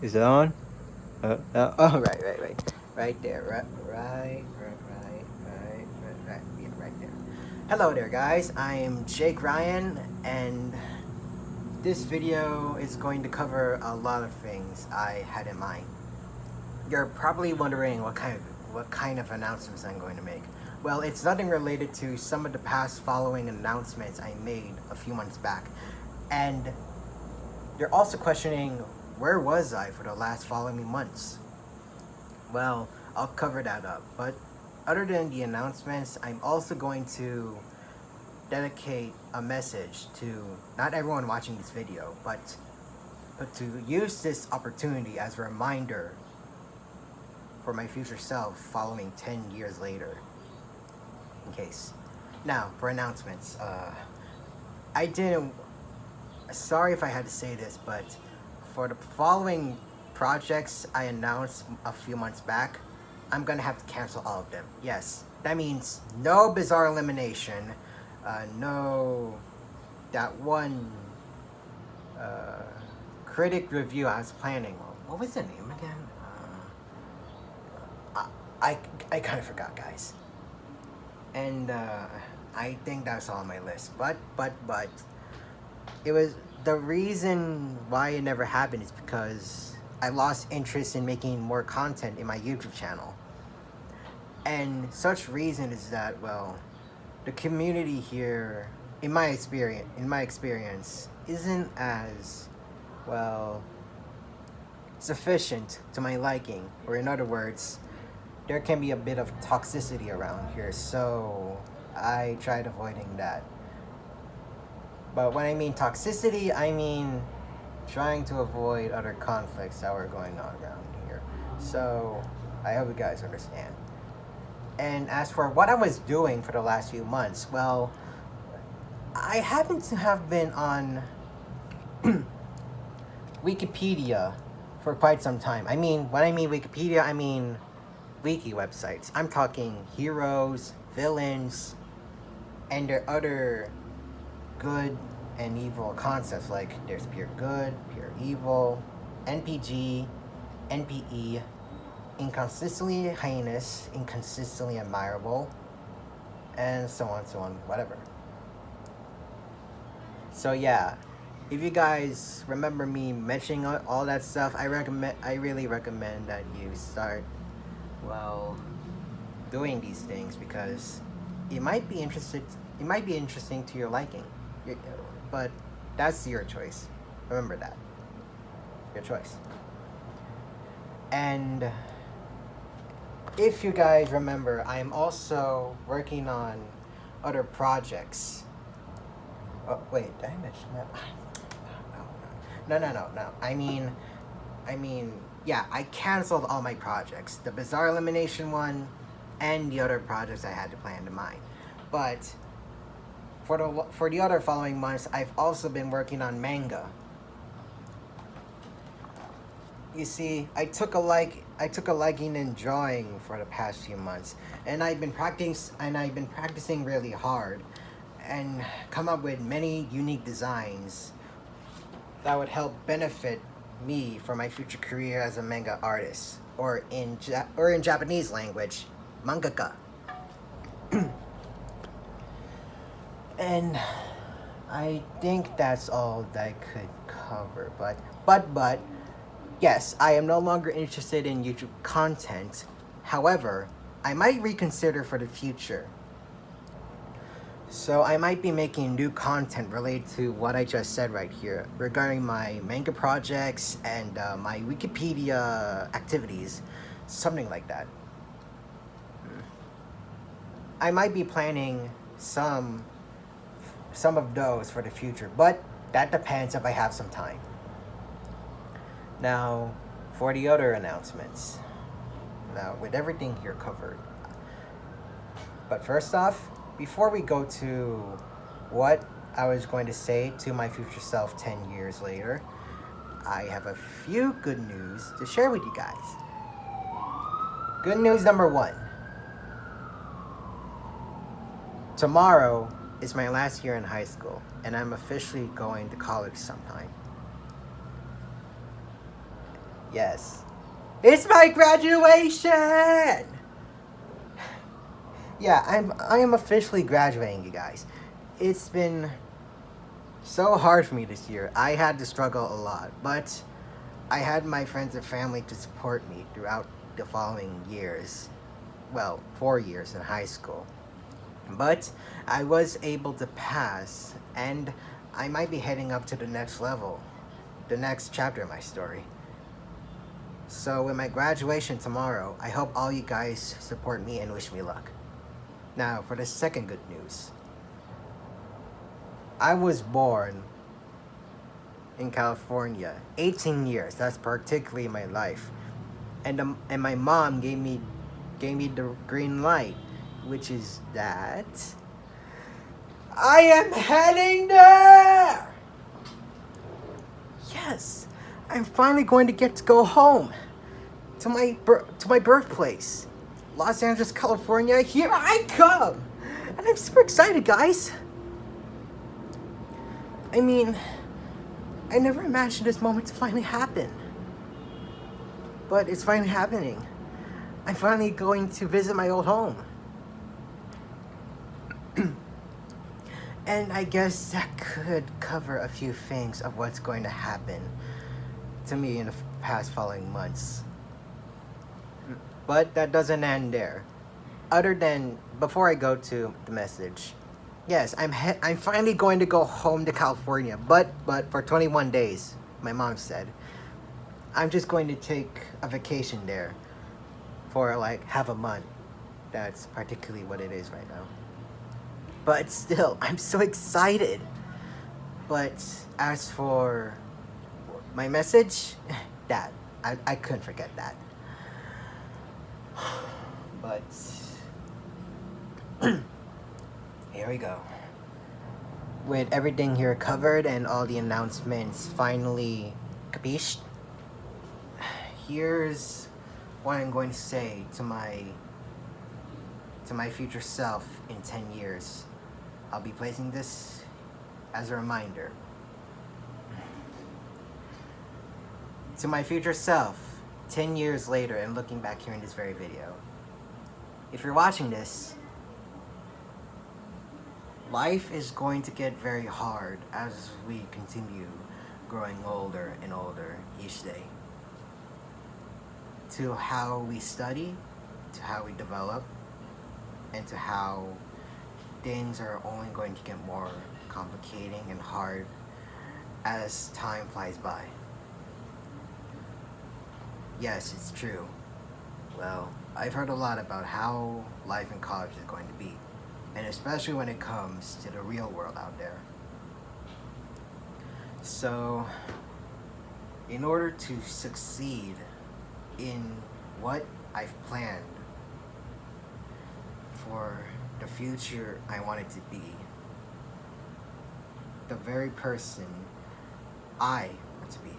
Is it on? Oh, right there, yeah, right there. Hello there, guys. I am Jake Ryan, and this video is going to cover a lot of things I had in mind. You're probably wondering what kind of announcements I'm going to make. Well, it's nothing related to some of the past following announcements I made a few months back, and you're also questioning where was I for the last following months. Well, I'll cover that up. But other than the announcements, I'm also going to dedicate a message to not everyone watching this video, but to use this opportunity as a reminder for my future self following 10 years later, in case. Now, for announcements, I didn't. Sorry if I had to say this, but for the following projects I announced a few months back, I'm gonna have to cancel all of them. Yes, that means no bizarre elimination, no that one uh, critic review I was planning. What was the name again? I kind of forgot, guys. And I think that's on my list. But it was the reason why it never happened is because I lost interest in making more content in my YouTube channel. And such reason is that, well, the community here, in my experience, isn't as, well, sufficient to my liking. Or in other words, there can be a bit of toxicity around here, so I tried avoiding that. But when I mean toxicity, I mean trying to avoid other conflicts that were going on around here. So I hope you guys understand. And as for what I was doing for the last few months, well, I happen to have been on Wikipedia for quite some time. I mean, when I mean Wikipedia, I mean wiki websites. I'm talking heroes, villains, and their other good and evil concepts, like there's pure good, pure evil, NPG, NPE, inconsistently heinous, inconsistently admirable, and so on, whatever. So yeah, if you guys remember me mentioning all that stuff, I really recommend that you start, well, doing these things because it might be interested. It might be interesting to your liking, but that's your choice. Remember that, your choice. And if you guys remember, I am also working on other projects. Oh, wait, did I mention that? No. I mean, yeah, I canceled all my projects. The Bizarre Elimination one and the other projects I had to plan in mind. But for the other following months, I've also been working on manga. You see, I took a liking in drawing for the past few months, and I've been practicing really hard, and come up with many unique designs that would help benefit me for my future career as a manga artist, or in Japanese language, mangaka. And I think that's all that I could cover. But yes, I am no longer interested in YouTube content. However, I might reconsider for the future. So I might be making new content related to what I just said right here regarding my manga projects and my Wikipedia activities, something like that. I might be planning some of those for the future, but that depends if I have some time. Now, for the other announcements. Now, with everything here covered. But first off, before we go to what I was going to say to my future self 10 years later, I have a few good news to share with you guys. Good news number one. Tomorrow is my last year in high school, and I'm officially going to college sometime. Yes. It's my graduation! Yeah, I am officially graduating, you guys. It's been so hard for me this year. I had to struggle a lot, but I had my friends and family to support me throughout the following years. Well, 4 years in high school. But I was able to pass, and I might be heading up to the next level, the next chapter of my story. So with my graduation tomorrow, I hope all you guys support me and wish me luck. Now, for the second good news. I was born in California, 18 years. That's particularly my life. And my mom gave me the green light, which is that I am heading there. Yes, I'm finally going to get to go home to my birthplace, Los Angeles, California. Here I come, and I'm super excited, guys. I mean, I never imagined this moment to finally happen, but it's finally happening. I'm finally going to visit my old home. And I guess that could cover a few things of what's going to happen to me in the past following months. But that doesn't end there. Other than, before I go to the message, yes, I'm finally going to go home to California, but for 21 days, my mom said. I'm just going to take a vacation there for like half a month. That's particularly what it is right now. But still, I'm so excited. But as for my message, that, I couldn't forget that. But here we go. With everything here covered and all the announcements finally capished, here's what I'm going to say to my future self in 10 years. I'll be placing this as a reminder. To my future self, 10 years later, and looking back here in this very video. If you're watching this, life is going to get very hard as we continue growing older and older each day. To how we study, to how we develop, and to how things are only going to get more complicating and hard as time flies by. Yes, it's true. Well, I've heard a lot about how life in college is going to be, and especially when it comes to the real world out there. So, in order to succeed in what I've planned for the future I want it to be, the very person I want to be.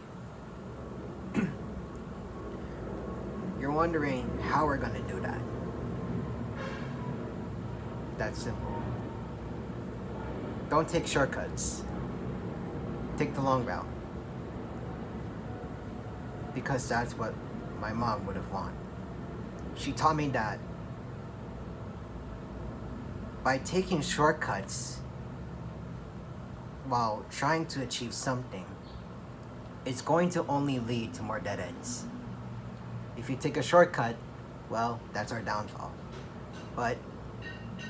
You're wondering how we're gonna do that. That's simple. Don't take shortcuts. Take the long route. Because that's what my mom would have wanted. She taught me that by taking shortcuts while trying to achieve something, it's going to only lead to more dead ends. If you take a shortcut, well, that's our downfall. But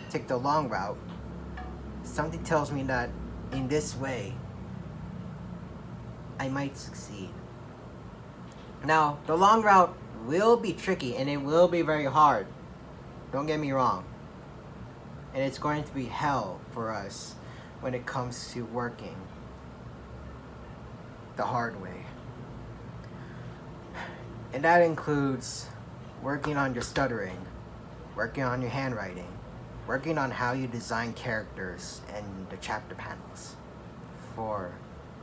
take the long route. Something tells me that in this way, I might succeed. Now, the long route will be tricky and it will be very hard. Don't get me wrong. And it's going to be hell for us when it comes to working the hard way. And that includes working on your stuttering, working on your handwriting, working on how you design characters and the chapter panels for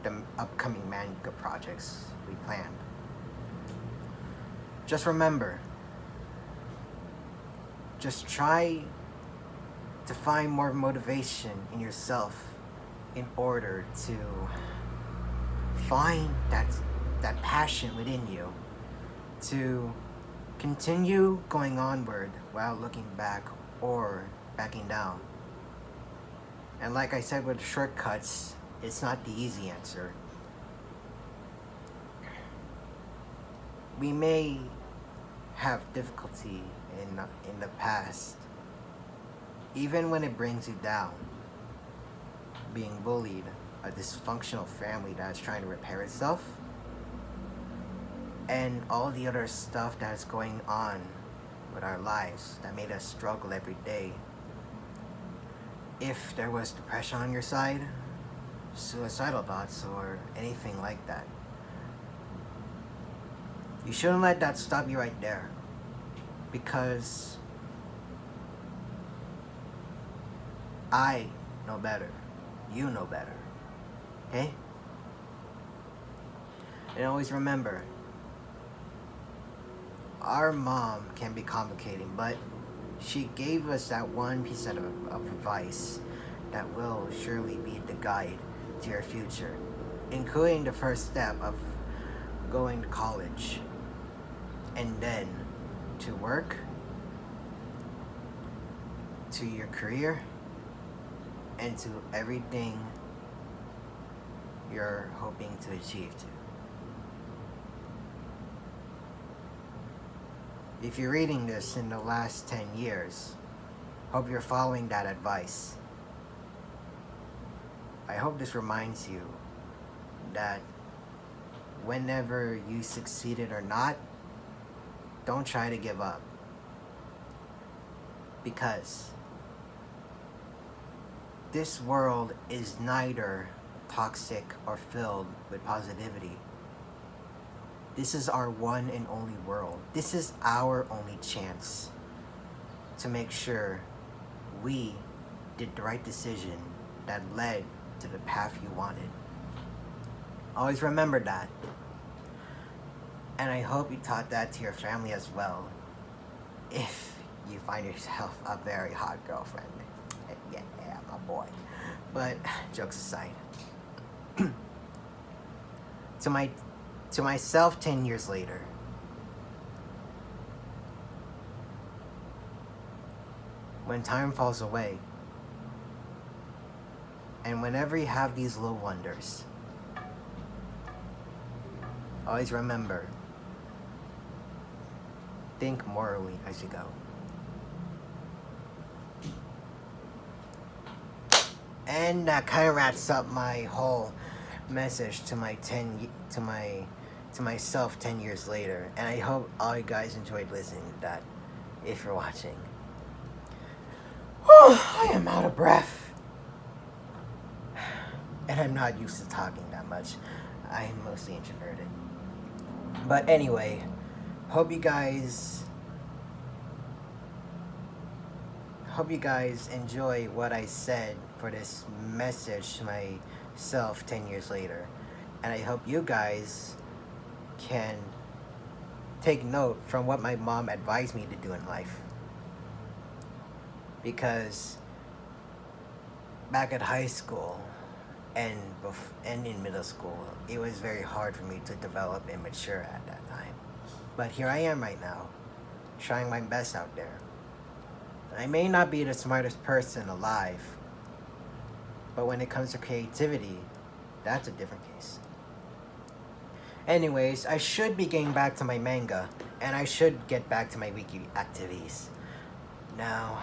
the upcoming manga projects we planned. Just remember, just try to find more motivation in yourself in order to find that passion within you to continue going onward without looking back or backing down. And like I said with the shortcuts, it's not the easy answer. We may have difficulty in the past, even when it brings you down. Being bullied, a dysfunctional family that's trying to repair itself, and all the other stuff that's going on with our lives that made us struggle every day. If there was depression on your side, suicidal thoughts, or anything like that, you shouldn't let that stop you right there, because I know better. You know better. Okay? And always remember, our mom can be complicating, but she gave us that one piece of advice that will surely be the guide to your future, including the first step of going to college, and then to work, to your career, and to everything you're hoping to achieve to. If you're reading this in the last 10 years, hope you're following that advice. I hope this reminds you that whenever you succeeded or not, don't try to give up. Because this world is neither toxic or filled with positivity. This is our one and only world. This is our only chance to make sure we did the right decision that led to the path you wanted. Always remember that. And I hope you taught that to your family as well, if you find yourself a very hot girlfriend. Yeah, my boy. But jokes aside, to myself 10 years later, when time falls away, and whenever you have these little wonders, always remember, think morally as you go. And that kind of wraps up my whole message to myself 10 years later. And I hope all you guys enjoyed listening to that, if you're watching. I am out of breath. And I'm not used to talking that much. I am mostly introverted. But anyway, hope you guys enjoy what I said for this message to myself 10 years later. And I hope you guys can take note from what my mom advised me to do in life. Because back at high school and in middle school, it was very hard for me to develop and mature at that time. But here I am right now, trying my best out there. I may not be the smartest person alive, but when it comes to creativity, that's a different case. Anyways, I should be getting back to my manga, and I should get back to my weekly activities. Now,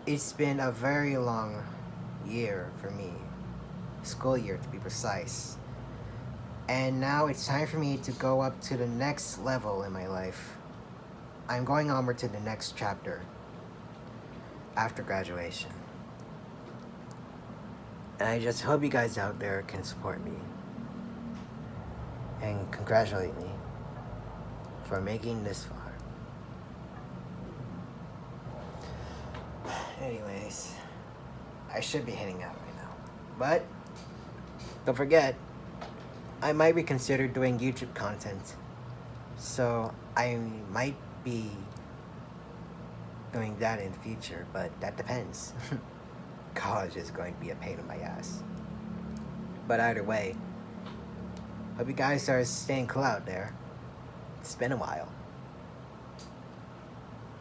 it's been a very long year for me, school year to be precise. And now it's time for me to go up to the next level in my life. I'm going onward to the next chapter after graduation. And I just hope you guys out there can support me and congratulate me for making this far. Anyways, I should be heading out right now. But don't forget, I might reconsider doing YouTube content. So I might be doing that in the future, but that depends. College is going to be a pain in my ass. But either way, hope you guys are staying cool out there. It's been a while.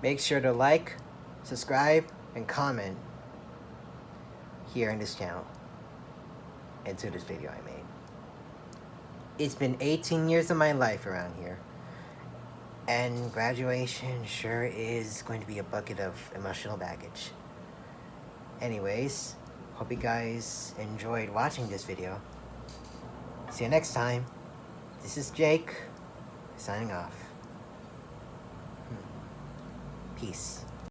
Make sure to like, subscribe, and comment here in this channel and to this video I made. It's been 18 years of my life around here, and graduation sure is going to be a bucket of emotional baggage. Anyways, hope you guys enjoyed watching this video. See you next time. This is Jake, signing off. Peace.